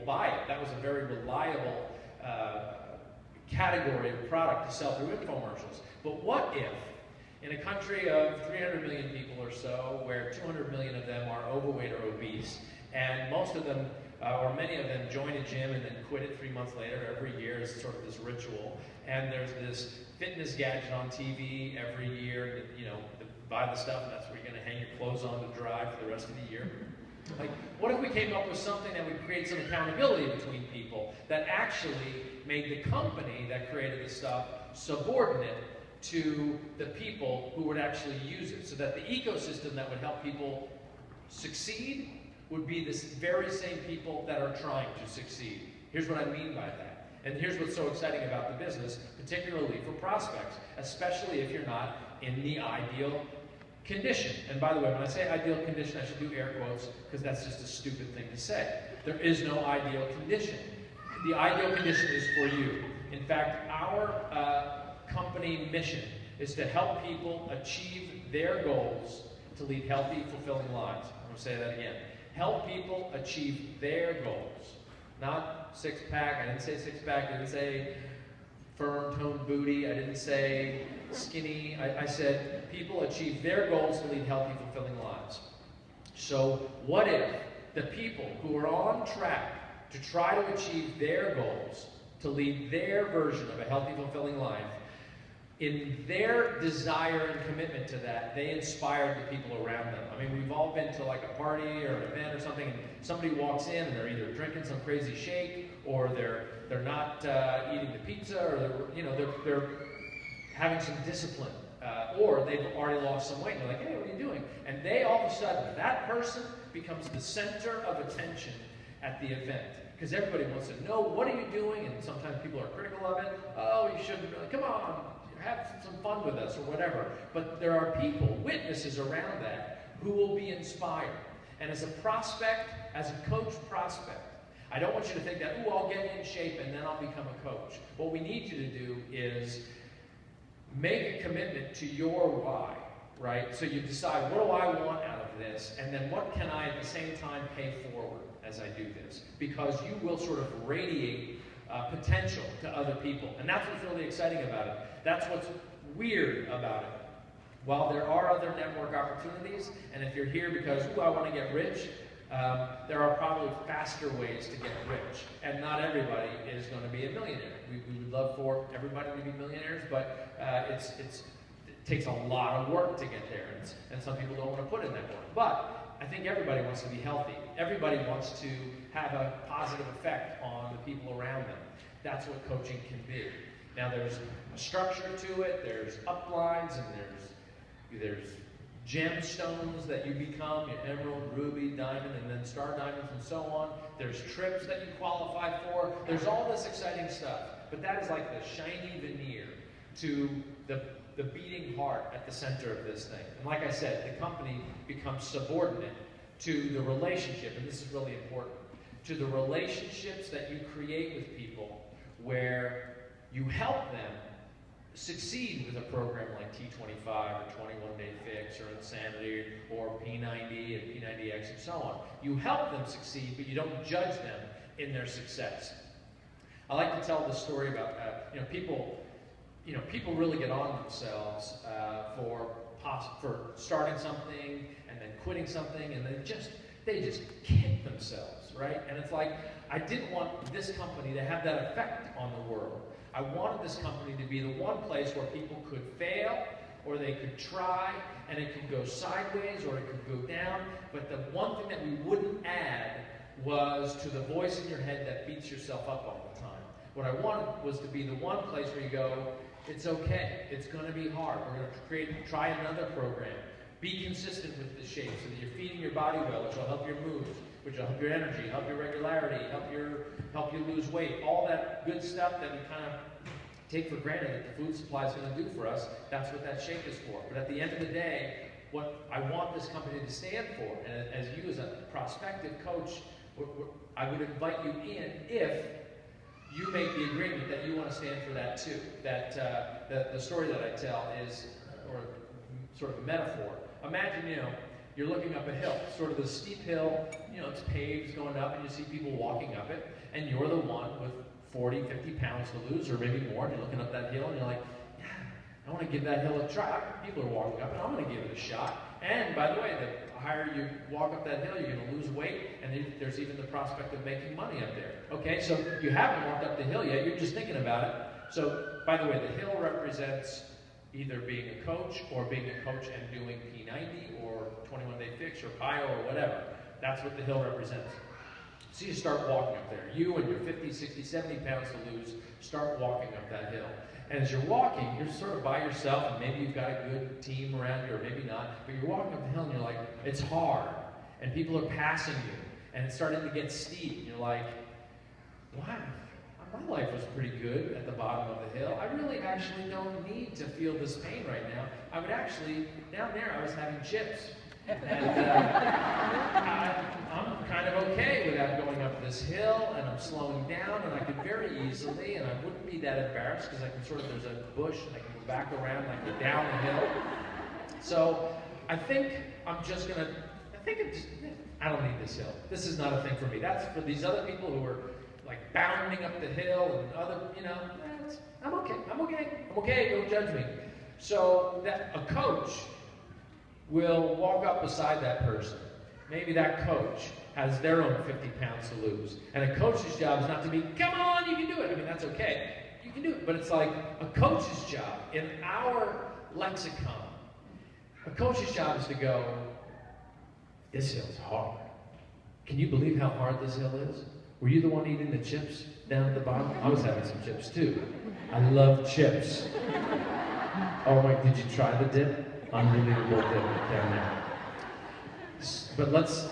buy it. That was a very reliable category of product to sell through infomercials. But what if, in a country of 300 million people or so, where 200 million of them are overweight or obese, and most of them, or many of them, join a gym and then quit it 3 months later every year as sort of this ritual, and there's this fitness gadget on TV every year, you know, buy the stuff and that's where you're going to hang your clothes on to dry for the rest of the year. Like, what if we came up with something that would create some accountability between people that actually made the company that created the stuff subordinate to the people who would actually use it, so that the ecosystem that would help people succeed would be this very same people that are trying to succeed. Here's what I mean by that. And here's what's so exciting about the business, particularly for prospects, especially if you're not in the ideal condition. And by the way, when I say ideal condition, I should do air quotes, because that's just a stupid thing to say. There is no ideal condition. The ideal condition is for you. In fact, our company mission is to help people achieve their goals to lead healthy, fulfilling lives. I'm going to say that again. Help people achieve their goals. Not six-pack. I didn't say six-pack. I didn't say firm-toned booty. I didn't say skinny. I said people achieve their goals to lead healthy, fulfilling lives. So what if the people who are on track to try to achieve their goals to lead their version of a healthy, fulfilling life, in their desire and commitment to that, they inspired the people around them. I mean, we've all been to like a party or an event or something, and somebody walks in and they're either drinking some crazy shake, or they're not eating the pizza, or they're having some discipline, or they've already lost some weight. And they're like, hey, what are you doing? And they all of a sudden, that person becomes the center of attention at the event, because everybody wants to know, what are you doing? And sometimes people are critical of it. Oh, you shouldn't really. Come on. Have some fun with us or whatever. But there are people, witnesses around that, who will be inspired. And as a prospect, as a coach prospect, I don't want you to think that, ooh, I'll get in shape and then I'll become a coach. What we need you to do is make a commitment to your why, right? So you decide, what do I want out of this? And then what can I at the same time pay forward as I do this? Because you will sort of radiate potential to other people. And that's what's really exciting about it. That's what's weird about it. While there are other network opportunities, and if you're here because, ooh, I want to get rich, there are probably faster ways to get rich. And not everybody is going to be a millionaire. We would love for everybody to be millionaires, but it takes a lot of work to get there. And some people don't want to put in that work. But I think everybody wants to be healthy. Everybody wants to have a positive effect on the people around them. That's what coaching can be. Now there's a structure to it, there's uplines, and there's gemstones that you become, your emerald, ruby, diamond, and then star diamonds and so on. There's trips that you qualify for. There's all this exciting stuff. But that is like the shiny veneer to the beating heart at the center of this thing. And like I said, the company becomes subordinate to the relationship, and this is really important, to the relationships that you create with people, where you help them succeed with a program like T25 or 21 Day Fix or Insanity or P90 and P90X and so on. You help them succeed, but you don't judge them in their success. I like to tell the story about people really get on themselves for starting something and then quitting something, and they just kick themselves, right? And it's like, I didn't want this company to have that effect on the world. I wanted this company to be the one place where people could fail, or they could try, and it could go sideways, or it could go down. But the one thing that we wouldn't add was to the voice in your head that beats yourself up all the time. What I wanted was to be the one place where you go, it's okay, it's going to be hard. We're going to try another program. Be consistent with the shape so that you're feeding your body well, which will help your moves, which will help your energy, help your regularity, help you lose weight. All that good stuff that we kind of take for granted that the food supply is going to do for us, that's what that shape is for. But at the end of the day, what I want this company to stand for, and as you as a prospective coach, I would invite you in if you make the agreement that you want to stand for that too. That the story that I tell is, or sort of a metaphor. Imagine, you're looking up a hill, sort of the steep hill, you know, it's paved, going up, and you see people walking up it, and you're the one with 40, 50 pounds to lose, or maybe more, and you're looking up that hill, and you're like, yeah, I want to give that hill a try. People are walking up, and I'm going to give it a shot. And by the way, the higher you walk up that hill, you're going to lose weight, and there's even the prospect of making money up there. Okay, so you haven't walked up the hill yet, you're just thinking about it. So, by the way, the hill represents either being a coach or being a coach and doing P90 or 21-day fix or PIO or whatever. That's what the hill represents. So you start walking up there. You and your 50, 60, 70 pounds to lose start walking up that hill. And as you're walking, you're sort of by yourself, and maybe you've got a good team around you, or maybe not, but you're walking up the hill and you're like, it's hard, and people are passing you, and it's starting to get steep, and you're like, wow, my life was pretty good at the bottom of the hill. I really actually don't need to feel this pain right now. I would actually, down there I was having chips. And I'm kind of okay without going up this hill, and I'm slowing down, and I could very easily, and I wouldn't be that embarrassed because I can sort of, there's a bush, and I can go back around, and I can go down the hill. So I think I'm just going to, I don't need this hill. This is not a thing for me. That's for these other people who are like bounding up the hill and other, you know, I'm okay, don't judge me. So that a coach will walk up beside that person. Maybe that coach has their own 50 pounds to lose. And a coach's job is not to be, come on, you can do it. I mean, that's okay. You can do it. But it's like a coach's job, in our lexicon, a coach's job is to go, this hill's hard. Can you believe how hard this hill is? Were you the one eating the chips down at the bottom? I was having some chips too. I love chips. Oh my, did you try the dip? Unbelievable dip down there. But let's...